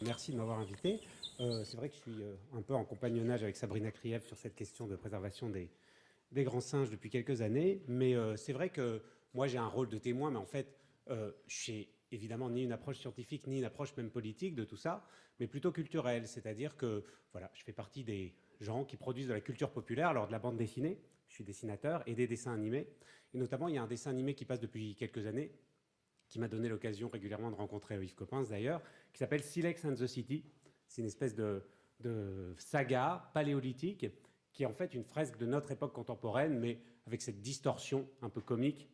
Merci de m'avoir invité. C'est vrai que je suis un peu en compagnonnage avec Sabrina Krief sur cette question de préservation des grands singes depuis quelques années, mais c'est vrai que moi j'ai un rôle de témoin, mais en fait je n'ai évidemment ni une approche scientifique, ni une approche même politique de tout ça, mais plutôt culturelle, c'est-à-dire que voilà, je fais partie des gens qui produisent de la culture populaire, alors de la bande dessinée, je suis dessinateur, et des dessins animés, et notamment il y a un dessin animé qui passe depuis quelques années, qui m'a donné l'occasion régulièrement de rencontrer Yves Coppens d'ailleurs, qui s'appelle Silex and the City. C'est une espèce de saga paléolithique qui est en fait une fresque de notre époque contemporaine, mais avec cette distorsion un peu comique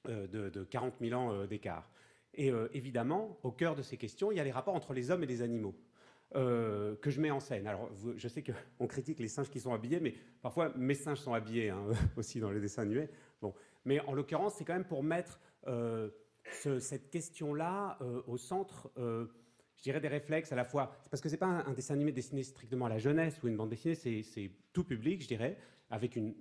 de 40 000 ans d'écart. Et évidemment, au cœur de ces questions, il y a les rapports entre les hommes et les animaux. Que je mets en scène. Alors, je sais qu'on critique les singes qui sont habillés, mais parfois mes singes sont habillés hein, aussi dans les dessins animés. Bon. Mais en l'occurrence, c'est quand même pour mettre cette question-là au centre, je dirais, des réflexes à la fois. Parce que ce n'est pas un dessin animé dessiné strictement à la jeunesse ou une bande dessinée, c'est tout public, je dirais, avec une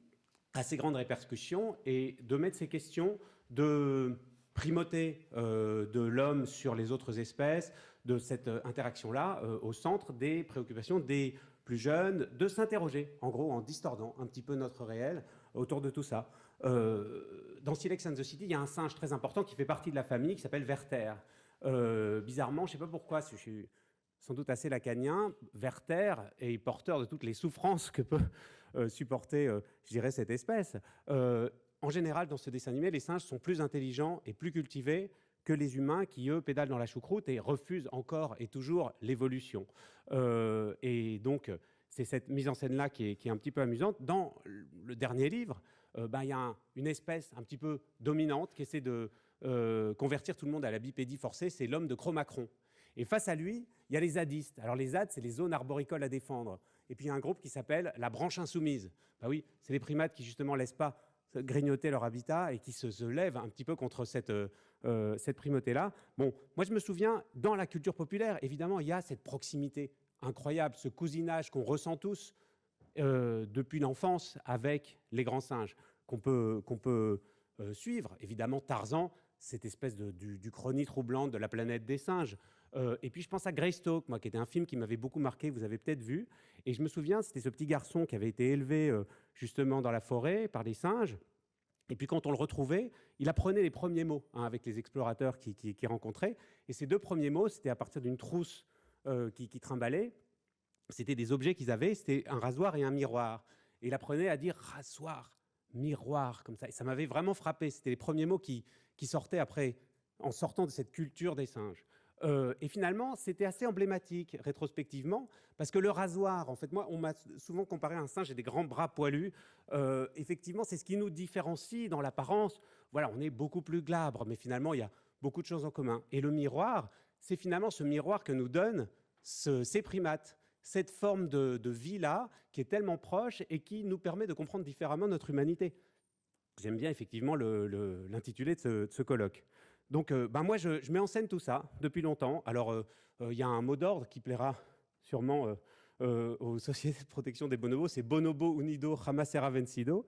assez grande répercussion, et de mettre ces questions de primauté de l'homme sur les autres espèces, de cette interaction-là au centre des préoccupations des plus jeunes, de s'interroger, en gros, en distordant un petit peu notre réel autour de tout ça. Dans Silex and the City, il y a un singe très important qui fait partie de la famille, qui s'appelle Werther. Bizarrement, je ne sais pas pourquoi, je suis sans doute assez lacanien, Werther est porteur de toutes les souffrances que peut supporter, je dirais, cette espèce. En général, dans ce dessin animé, les singes sont plus intelligents et plus cultivés que les humains qui, eux, pédalent dans la choucroute et refusent encore et toujours l'évolution. Et donc, c'est cette mise en scène-là qui est un petit peu amusante. Dans le dernier livre, il y a une espèce un petit peu dominante qui essaie de convertir tout le monde à la bipédie forcée, c'est l'homme de Cro-Magnon. Et face à lui, il y a les zadistes. Alors les ZAD, c'est les zones arboricoles à défendre. Et puis il y a un groupe qui s'appelle la branche insoumise. Ben oui, c'est les primates qui justement ne laissent pas grignoter leur habitat et qui se lèvent un petit peu contre cette primauté-là. Bon, moi je me souviens, dans la culture populaire, évidemment, il y a cette proximité incroyable, ce cousinage qu'on ressent tous depuis l'enfance avec les grands singes, qu'on peut suivre. Évidemment, Tarzan, cette espèce du chrony troublant de la planète des singes. Et puis je pense à Greystoke, moi, qui était un film qui m'avait beaucoup marqué, vous avez peut-être vu. Et je me souviens, c'était ce petit garçon qui avait été élevé justement dans la forêt par des singes. Et puis quand on le retrouvait, il apprenait les premiers mots hein, avec les explorateurs qu'il rencontrait. Et ces deux premiers mots, c'était à partir d'une trousse qui trimballait. C'était des objets qu'ils avaient, c'était un rasoir et un miroir. Et il apprenait à dire rasoir, miroir, comme ça. Et ça m'avait vraiment frappé. C'était les premiers mots qui sortaient après, en sortant de cette culture des singes. Et finalement, c'était assez emblématique rétrospectivement, parce que le rasoir, en fait, moi, on m'a souvent comparé à un singe et des grands bras poilus. Effectivement, c'est ce qui nous différencie dans l'apparence. Voilà, on est beaucoup plus glabre, mais finalement, il y a beaucoup de choses en commun. Et le miroir, c'est finalement ce miroir que nous donnent ces primates, cette forme de vie-là qui est tellement proche et qui nous permet de comprendre différemment notre humanité. J'aime bien effectivement l'intitulé de ce colloque. Donc, moi, je mets en scène tout ça depuis longtemps. Alors, il y a un mot d'ordre qui plaira sûrement aux sociétés de protection des bonobos, c'est Bonobo Unido Jamás Será Vencido.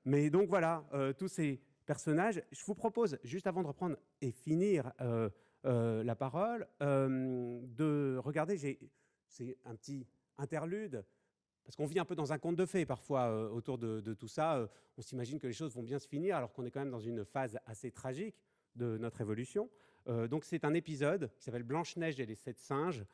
Mais donc voilà, tous ces personnages. Je vous propose, juste avant de reprendre et finir la parole, de regarder, c'est un petit interlude, parce qu'on vit un peu dans un conte de fées parfois autour de tout ça. On s'imagine que les choses vont bien se finir alors qu'on est quand même dans une phase assez tragique de notre évolution. Donc c'est un épisode qui s'appelle Blanche-Neige et les 7 singes.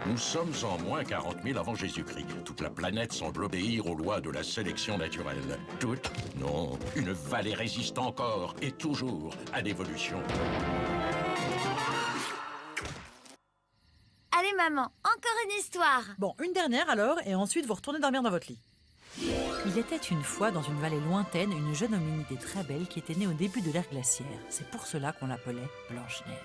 Nous sommes en moins 40 000 avant Jésus-Christ. Toute la planète semble obéir aux lois de la sélection naturelle. Toute, non, une vallée résiste encore et toujours à l'évolution. Allez maman, encore une histoire. Bon, une dernière alors, et ensuite vous retournez dormir dans votre lit. Il était une fois dans une vallée lointaine une jeune hominidée très belle qui était née au début de l'ère glaciaire. C'est pour cela qu'on l'appelait Blanche-Neige.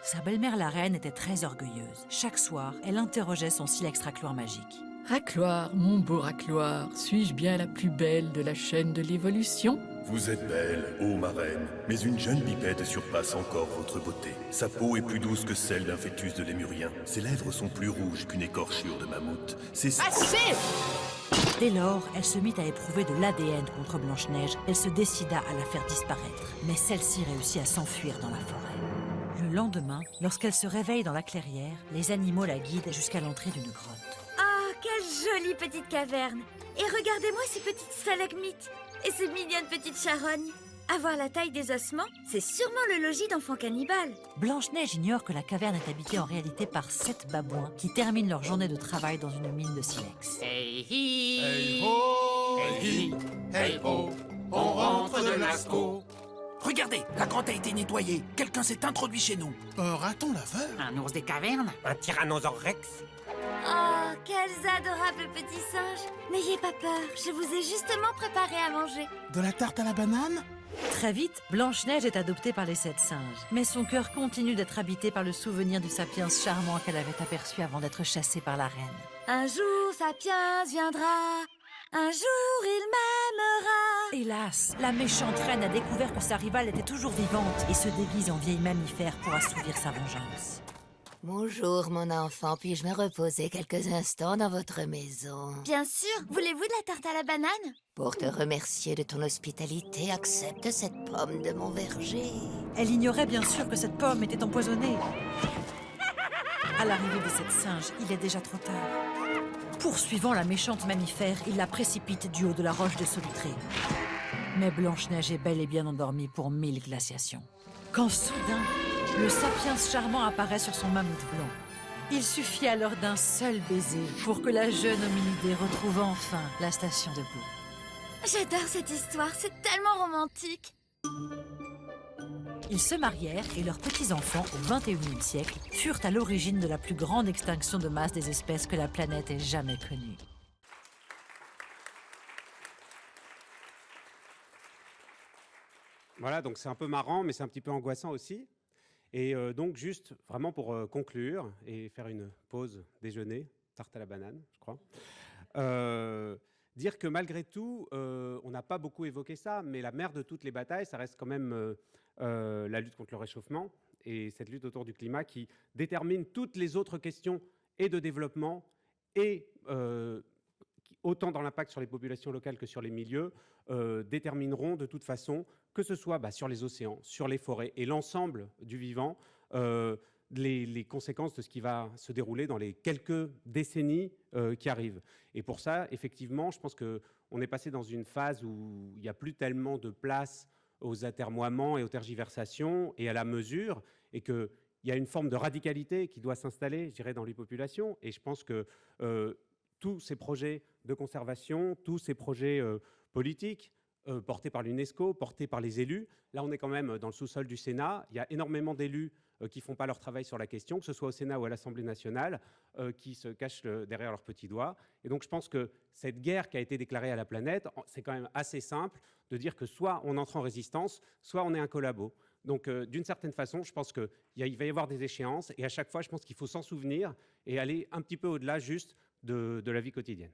Sa belle-mère la reine était très orgueilleuse. Chaque soir, elle interrogeait son silex racloir magique. Racloir, mon beau racloir, suis-je bien la plus belle de la chaîne de l'évolution ? Vous êtes belle, ô ma reine, mais une jeune bipède surpasse encore votre beauté. Sa peau est plus douce que celle d'un fœtus de lémurien. Ses lèvres sont plus rouges qu'une écorchure de mammouth. Assez! Dès lors, elle se mit à éprouver de l'ADN contre Blanche-Neige. Elle se décida à la faire disparaître, mais celle-ci réussit à s'enfuir dans la forêt. Le lendemain, lorsqu'elle se réveille dans la clairière, les animaux la guident jusqu'à l'entrée d'une grotte. Oh, quelle jolie petite caverne! Et regardez-moi ces petites stalagmites et ces mignonnes petites charognes. À voir la taille des ossements, c'est sûrement le logis d'enfants cannibales. Blanche-Neige ignore que la caverne est habitée en réalité par 7 babouins qui terminent leur journée de travail dans une mine de silex. Hey hi! Hey ho! Hey hi! Hey ho! On rentre de Lascaux! Regardez, la grotte a été nettoyée. Quelqu'un s'est introduit chez nous. Un raton laveur? Un ours des cavernes? Un tyrannosaure rex? Oh, quels adorables petits singes! N'ayez pas peur, je vous ai justement préparé à manger. De la tarte à la banane? Très vite, Blanche-Neige est adoptée par les 7 singes. Mais son cœur continue d'être habité par le souvenir du sapiens charmant qu'elle avait aperçu avant d'être chassée par la reine. Un jour, Sapiens viendra. Un jour, il m'aimera. Hélas, la méchante reine a découvert que sa rivale était toujours vivante et se déguise en vieille mammifère pour assouvir sa vengeance. Bonjour, mon enfant. Puis-je me reposer quelques instants dans votre maison? Bien sûr, voulez-vous de la tarte à la banane? Pour te remercier de ton hospitalité, accepte cette pomme de mon verger. Elle ignorait bien sûr que cette pomme était empoisonnée. À l'arrivée des 7 singes, il est déjà trop tard. Poursuivant la méchante mammifère, il la précipite du haut de la roche de Solutré. Mais Blanche-Neige est bel et bien endormie pour 1000 glaciations. Quand soudain, le sapiens charmant apparaît sur son mammouth blanc. Il suffit alors d'un seul baiser pour que la jeune hominidée retrouve enfin la station debout. J'adore cette histoire, c'est tellement romantique. Ils se marièrent et leurs petits-enfants, au XXIe siècle, furent à l'origine de la plus grande extinction de masse des espèces que la planète ait jamais connue. Voilà, donc c'est un peu marrant, mais c'est un petit peu angoissant aussi. Et donc, juste vraiment pour conclure et faire une pause déjeuner, tarte à la banane, je crois, dire que malgré tout, on n'a pas beaucoup évoqué ça, mais la mère de toutes les batailles, ça reste quand même la lutte contre le réchauffement et cette lutte autour du climat qui détermine toutes les autres questions et de développement et autant dans l'impact sur les populations locales que sur les milieux, détermineront de toute façon, que ce soit sur les océans, sur les forêts et l'ensemble du vivant, les conséquences de ce qui va se dérouler dans les quelques décennies qui arrivent. Et pour ça, effectivement, je pense qu'on est passé dans une phase où il n'y a plus tellement de place aux atermoiements et aux tergiversations et à la mesure, et qu'il y a une forme de radicalité qui doit s'installer, je dirais, dans les populations. Et je pense que tous ces projets de conservation, tous ces projets politiques, portés par l'UNESCO, portés par les élus. Là, on est quand même dans le sous-sol du Sénat. Il y a énormément d'élus qui ne font pas leur travail sur la question, que ce soit au Sénat ou à l'Assemblée nationale, qui se cachent derrière leurs petits doigts. Et donc, je pense que cette guerre qui a été déclarée à la planète, c'est quand même assez simple de dire que soit on entre en résistance, soit on est un collabo. Donc, d'une certaine façon, je pense qu'il va y avoir des échéances. Et à chaque fois, je pense qu'il faut s'en souvenir et aller un petit peu au-delà juste de la vie quotidienne.